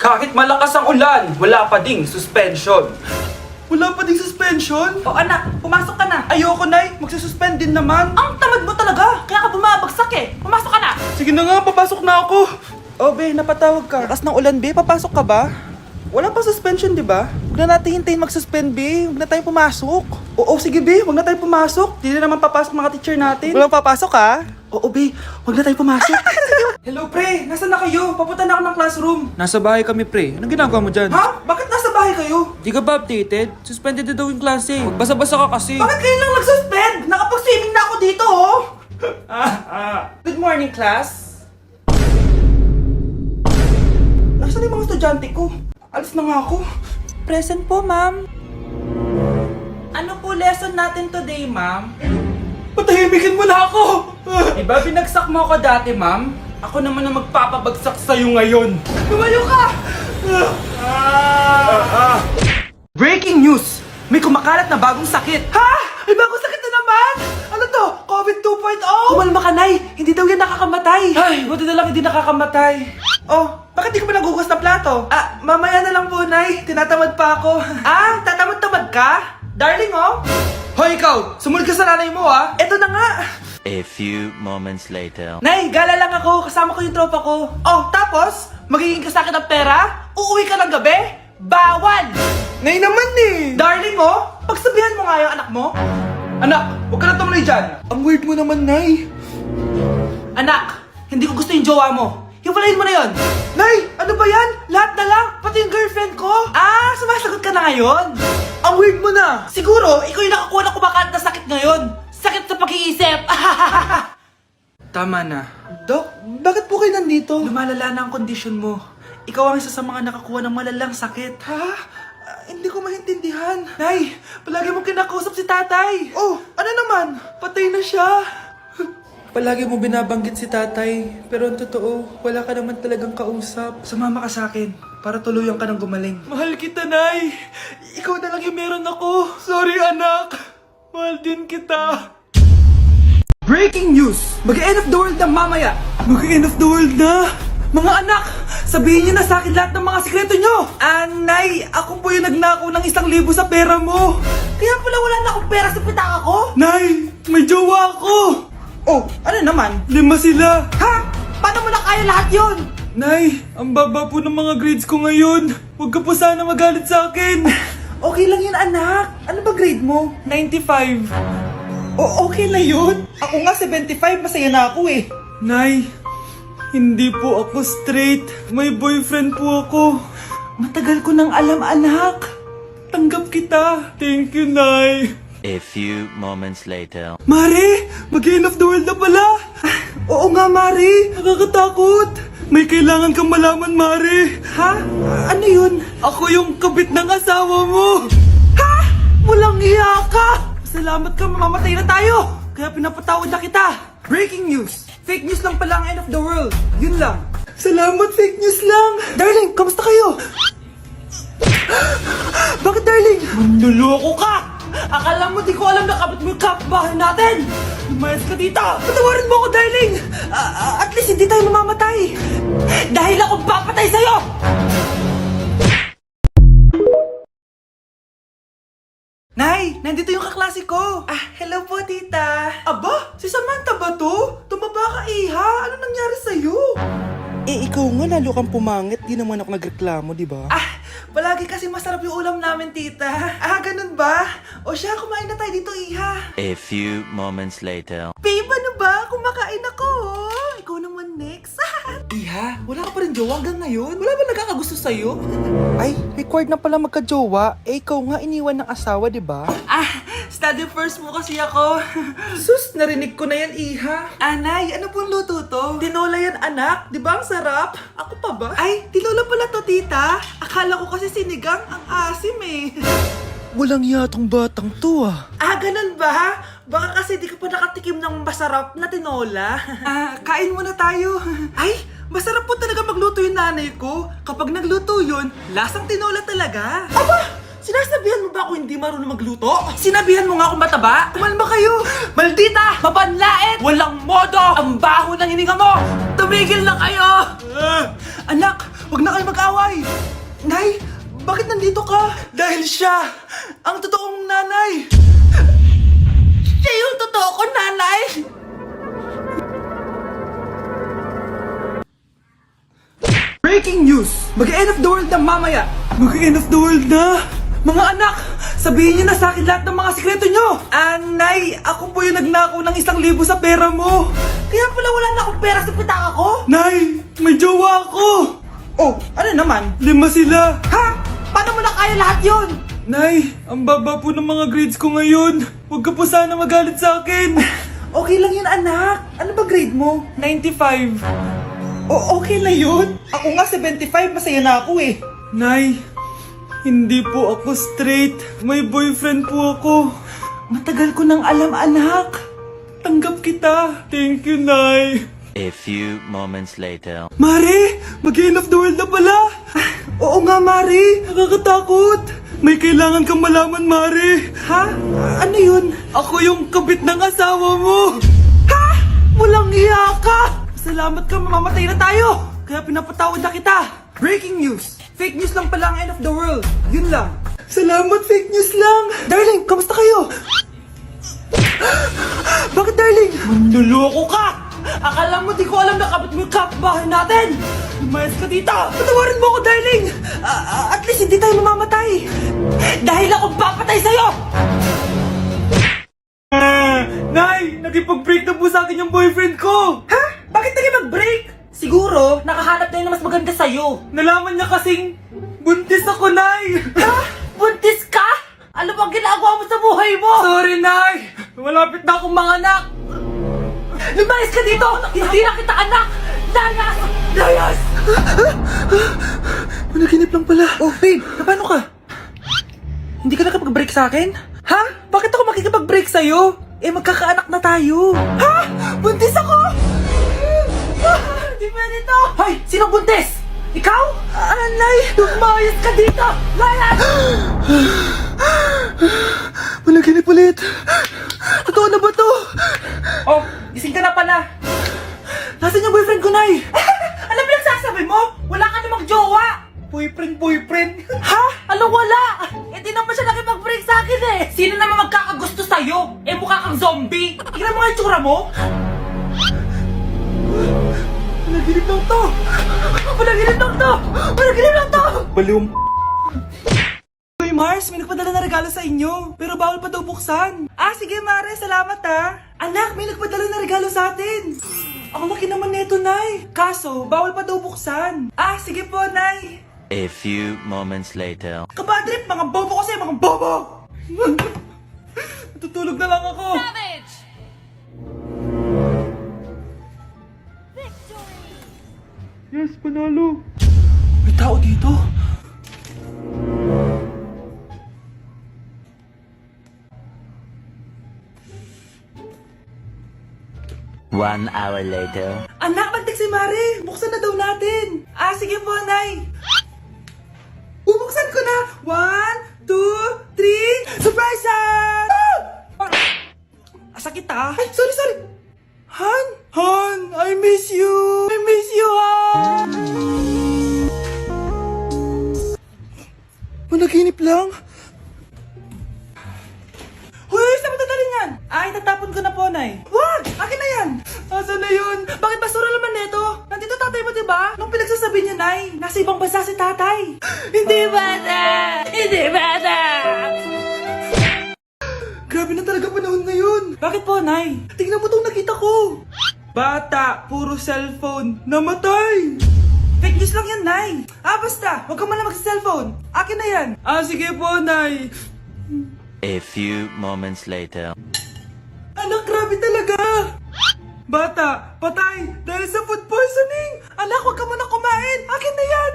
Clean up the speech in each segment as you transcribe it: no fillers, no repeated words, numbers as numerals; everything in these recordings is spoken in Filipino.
Kahit malakas ang ulan, wala pa ding suspension. Wala pa ding suspension? O anak, pumasok ka na. Ayoko, Nay. Magsususpend din naman. Ang tamad mo talaga. Kaya ka bumabagsak eh. Pumasok ka na. Sige na nga, papasok na ako. Oh, be, napatawag ka. Lakas ng ulan, be. Papasok ka ba? Wala pa suspension, di ba? Huwag na natin hintayin mag-suspend, be. Huwag na tayo pumasok. Oo, sige, be. Huwag na tayo pumasok. Hindi na naman papasok mga teacher natin. Walang papasok, ha? Oo, be. Huwag na tayo pumasok. Hello, pre. Nasaan na kayo? Papunta na ako ng classroom. Nasa bahay kami, pre. Anong ginagawa mo dyan? Ha? Bakit nasa bahay kayo? Di ka ba updated? Suspended na daw yung klase. Basa-basa ka kasi. Bakit kayo lang nag-suspend? Nakapag-swimming na ako dito oh. Good morning, class. Nasaan yung mga estudyante ko? Alis na nga ako. Present po, ma'am. Ano po lesson natin today, ma'am? Patahimikin mo na ako! Diba binagsak mo ako dati, ma'am? Ako naman ang magpapabagsak sa'yo ngayon. Lumayo ka! Breaking news! May kumakalat na bagong sakit. Ha? May bagong sakit na naman? Ano to? COVID 2.0? Kumalma ka, Nay. Hindi daw yan nakakamatay. Ay, buti na lang hindi nakakamatay. Oh, bakit di ka pa nagugas ng plato? Mamaya na lang po, Nay. Tinatamad pa ako. Tatamad-tamad ka? Darling, oh. Hoy, ikaw! Sumunod ka sa nanay mo, ah! Eto na nga! A few moments later. Nay, gala lang ako. Kasama ko yung tropa ko. Oh, tapos? Magiging ka sa akin ng pera? Uuwi ka ng gabi? Bawal! Nay naman eh! Darling, oh! Pagsabihan mo nga yung anak mo. Anak, huwag ka na tumuloy dyan. Ang weird mo naman, Nay. Anak, hindi ko gusto yung jowa mo. Hiwalayin mo na yon. Nay, ano ba yan? Lahat na lang, pati yung girlfriend ko. Sumasagot ka na ngayon? Ang weird mo na. Siguro, ikaw yung nakakuha ng kumakalat na sakit ngayon. Sakit sa pag-iisip. Tama na. Dok, bakit po kayo nandito? Lumalala na ang kondisyon mo. Ikaw ang isa sa mga nakakuha ng malalang sakit. Ha? Hindi ko maintindihan. Nay, palagi mo kinakausap si tatay. Oh, ano naman? Patay na siya. Palagi mo binabanggit si tatay, pero ang totoo, wala ka naman talagang kausap. Sumama ka sa akin, para tuluyan ka ng gumaling. Mahal kita, Nay! Ikaw na lang yung meron ako. Sorry, anak. Mahal din kita. Breaking news! Mag-end of the world na mamaya! Mag-end of the world na? Mga anak, sabihin niyo na sa akin lahat ng mga sikreto niyo! Nay, ako po yung nagnakaw ng 1,000 sa pera mo. Kaya pala wala na akong pera sa pitaka ko. Nay, may jowa ako! Oh, ano naman? 5 sila! Ha? Paano mo na kaya lahat yun? Nay, ang baba po ng mga grades ko ngayon. Huwag ka po sana magalit sa akin. Okay lang yun anak. Ano ba grade mo? 95. Okay na yun. Ako nga 75, masaya na ako eh. Nay, hindi po ako straight. May boyfriend po ako. Matagal ko nang alam anak. Tanggap kita. Thank you, Nay. A few moments later. Mari, mag-end of the world na pala. Oo nga Mari. Nakakatakot. May kailangan kang malaman, Mari. Ha? Ano yun? Ako yung kabit ng asawa mo. Ha? Walang iya ka. Salamat ka, mamamatay na tayo. Kaya pinapatawad na kita. Breaking news. Fake news lang pala ang end of the world. Yun lang. Salamat, fake news lang. Darling, kamusta kayo? Bakit, darling? Manluloko ka! Akala mo di ko alam na kapit mo yung kapbahay natin! Lumayas ka dito. Patawarin mo ako, darling. At least hindi tayo mamamatay! Dahil ako papatay sa'yo! Nay, nandito yung kaklase ko. Hello po, tita! Aba, si Samantha ba to? Tumaba ka, Iha. Ano nangyari sa'yo? Ikaw nga lalo kang pumangit. Di naman ako nagreklamo, di ba? Palagi kasi masarap yung ulam namin, tita. Ganun ba? O siya, kumain na tayo dito, Iha. A few moments later. Babe, ano ba? Kumakain ako. Ikaw naman next. Iha, wala ka pa rin jowa hanggang ngayon? Wala ba nagkakagusto sa'yo? Ay, required na pala magka-jowa. Ikaw nga iniwan ng asawa, di ba? Study first mo kasi ako. Sus, narinig ko na yan, Iha. Anay, ano pong luto to? Tinola yan, anak. Di ba ang sarap? Ako pa ba? Ay, tinola pala to, tita. Akala ko kasi sinigang ang asim eh. Walang yatong batang to Ganun ba? Baka kasi di ka pa nakatikim ng masarap na tinola. Kain muna tayo. Ay, masarap po talaga magluto yung nanay ko. Kapag nagluto yun, lasang tinola talaga. Aba! Sinasabihan mo ba ako hindi marunong magluto? Sinabihan mo nga akong mataba? Kumalma kayo! Maldita! Mapanlait! Walang modo! Ang baho ng hininga mo! Tumigil na kayo! Anak, Huwag na kayo mag-away! Nay, bakit nandito ka? Dahil siya, ang totoong nanay! Siya yung totoo ko, nanay! Breaking news! Mag-end of the world na mamaya! Mag-end of the world na! Mga anak, sabihin niyo na sa akin lahat ng mga sikreto niyo! Nay, ako po yung nagnakaw ng 1,000 sa pera mo! Kaya pala wala na akong pera sa pitaka ko? Nay, may jowa ako! Oh, ano naman? 5 sila! Ha? Paano mo na kaya lahat yon? Nay, ang baba po ng mga grades ko ngayon. Huwag ka po sana magalit sa akin. Okay lang yun, anak. Ano ba grade mo? 95. O, okay na yun. Ako nga 75, masaya na ako eh. Nay, hindi po ako straight. May boyfriend po ako. Matagal ko nang alam, anak. Tanggap kita. Thank you, Nay. A few moments later. Mari, mag-end of the world na pala. Oo nga, Mari. Nakakatakot. May kailangan kang malaman, Mari. Ha? Ano yun? Ako yung kabit ng asawa mo. Ha? Walang iya ka. Salamat ka, mamamatay na tayo. Kaya pinapatawad na kita. Breaking news. Fake news lang pala ang end of the world. Yun lang. Salamat, fake news lang. Darling, kamusta kayo? Bakit, darling? Manluloko ka! Akala mo di ko alam na kapit mo yung kapbahay natin! Lumayas ka dito! Patawarin mo ako, darling. At least hindi tayo mamamatay. Dahil ako papatay sa'yo! Nay, nakipag-break na po sa akin yung boyfriend ko. Ha? Bakit nakipag-break? Siguro, nakahanap na yun na mas maganda sa'yo. Nalaman niya kasing buntis ako, Nay. Ha? Buntis ka? Ano bang ginagawa mo sa buhay mo? Sorry, Nay. Malapit na akong manganak. Lumayas ka dito! Hindi na kita anak! Layas! Layas! Panaginip lang pala. Oh, babe, paano ka? Hindi ka nakapag-break sa akin? Ha? Bakit ako makikipag-break sa'yo? Eh, magkakaanak na tayo. Ha? Buntis ako? Hindi pwede to! Hoy! Sino buntis? Ikaw? Nay! Lumayas ka dito! Layas! Panaginip ulit. Totoo na ba to? Oh, gising ka na pala. Nasaan yung boyfriend ko, Nay? Ano pinagsasabi mo? Wala ka namang jowa! Boyfriend? Ha? Ano wala? Eh di naman siya nakipag-break sa akin eh! Sino naman magkakagusto sa'yo? Eh mukha kang zombie! Tingnan mo nga yung tsura mo! Panaginip lang to. Panaginip lang to! Panaginip lang to! Baliw. Uy, Mars, may nagpadala na regalo sa inyo. Pero bawal pa daw buksan. Ah, sige, Mare. Salamat, ha. Anak, may nagpadala na regalo sa atin. Ang laki naman neto, Nay. Kaso, bawal pa daw buksan. Ah, sige po, Nay. A few moments later. Kabadrip, mga bobo kasi, mga bobo! Natutulog na lang ako. Yes, panalo. May tao dito. One hour later. Anak, nagtik si Mare. Buksan na daw natin. Ah, sige po, Nay. Bubuksan ko na. 1, 2, 3. Surprise! Sakit ah. Ay, sorry. Han, I miss you. I miss you, Han. Managinip lang. Hoy, saan mo dadalhin yan? Ay, tatapon ko na po, Nay. Wag! Akin na yan! Asan na yun? Bakit basura naman neto? Nandito tatay mo, diba? Nung pinagsasabi niya, Nay, nasa ibang bansa si tatay. Hindi bata! Hindi bata! Grabe na talaga panahon ngayon. Bakit po, Nay? Tingnan mo tong nakita ko. Bata, puro cellphone, namatay! Fake news lang yan, Nay. Ah, basta, huwag ka malang mag-cellphone. Akin na yan. Ah, sige po, Nay. A few moments later. Anak, grabe talaga! Bata, patay dahil sa food poisoning! Anak, huwag ka muna kumain! Akin na yan!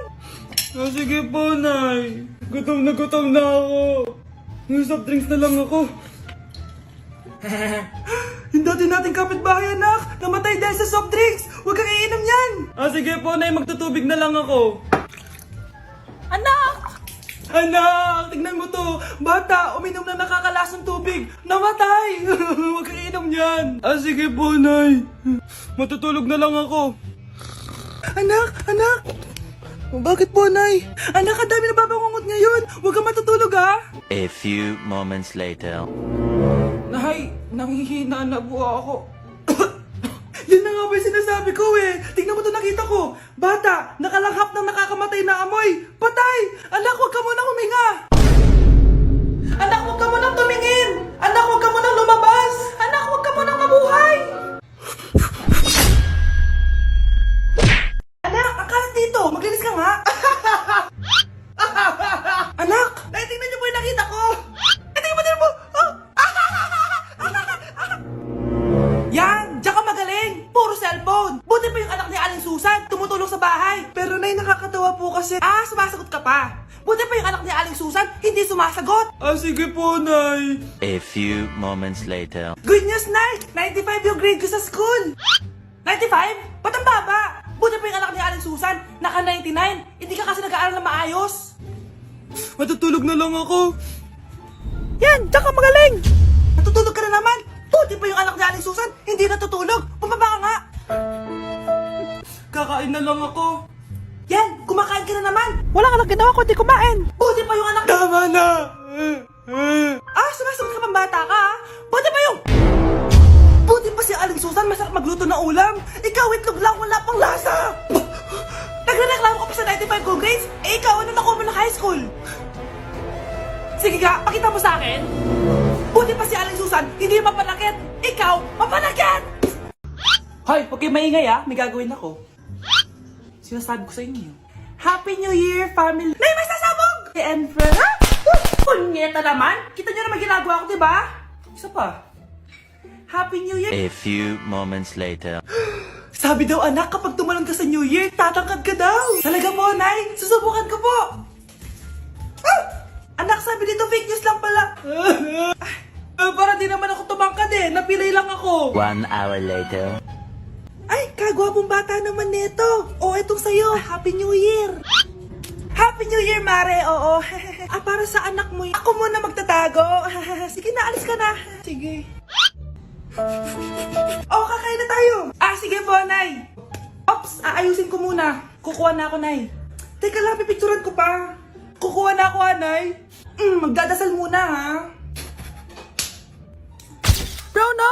Ah, sige po, Nay. Gutom na ako. Yung soft drinks na lang ako. Yung dati nating kapitbahay, anak! Namatay dahil sa soft drinks! Huwag kang iinom yan! Ah, sige po, Nay. Magtutubig na lang ako. Anak! Anak, tignan mo to. Bata, uminom na nakakalasang tubig. Namatay. Huwag kang inom yan. Ah, sige po, Nay. Matutulog na lang ako. Anak. Bakit po, Nay? Anak, ang dami na babangungot ngayon. Huwag kang matutulog, ha? A few moments later. Nay, nanghihina na po ako. Yan na nga ba yung sinasabi ko eh. Tingnan mo ito nakita ko. Bata, nakalanghap ng nakakamatay na amoy. Patay! Anak, huwag ka munang huminga. Anak, huwag ka munang tumingin. Anak, huwag ka munang lumabas. Anak, huwag ka munang mabuhay. Anak, akalat dito. Maglinis ka nga. Anak, tingnan niyo po yung nakita ko. Tingnan mo. Oh. Yan! Diyan ka magaling! Puro cellphone! Buti pa yung anak ni Aling Susan, tumutulong sa bahay! Pero Nay, nakakatawa po kasi... sumasagot ka pa! Buti pa yung anak ni Aling Susan, hindi sumasagot! Sige po, Nay! A few moments later. Good news, Nay! 95 yung grade ko sa school! 95? Ba't ang baba? Buti pa yung anak ni Aling Susan, naka 99! Hindi ka kasi nag-aaral na maayos! Matutulog na lang ako! Yan! Diyan ka magaling! Natutulog ka na naman! Buti pa yung anak ni Aling Susan, hindi natutulog. Bumaba ka nga. Kakain na lang ako. Yan, kumakain ka na naman. Wala ka lang ginawa kundi kumain. Buti pa yung anak... Tama na. Sumasagot ka pang bata ka, ha? Buti pa yung... Buti pa si Aling Susan, masarap magluto ng ulam. Ikaw, itlog lang, wala pang lasa. Nagre-reklamo ka pa sa 95 good grades? Ikaw, ano nakuha mo ng high school? Sige ka, pakita mo sa akin. Buti pa si Aling Susan, hindi mapanakit. Ikaw, mapanakit! Hoy, huwag kayo maingay ha. May gagawin ako. Sinasabi ko sa inyo. Happy New Year, family! Nay, may sasabog! And friend, ha? Punyeta naman! Kita niyo naman ginagawa ko, diba? Isa pa. Happy New Year! A few moments later. Sabi daw anak, kapag tumalon ka sa New Year, tatangkad ka daw. Talaga po, Nay? Susubukan ko po. Anak, sabi dito fake news lang pala. Para di naman ako tumangkad eh. Napilay lang ako. 1 hour later. Ay, kagwapong bata naman nito. Etong sa'yo. Happy New Year. Happy New Year, Mare. Oo. Para sa anak mo. Ako muna magtatago. Sige na, alis ka na. Sige. Kakain na tayo. Sige po, Nay. Ops, aayusin ko muna. Kukuha na ako, Nay. Teka lang, pipicturan ko pa. Kukuha na ako, Nay. Magdadasal muna, ha? Bro, no!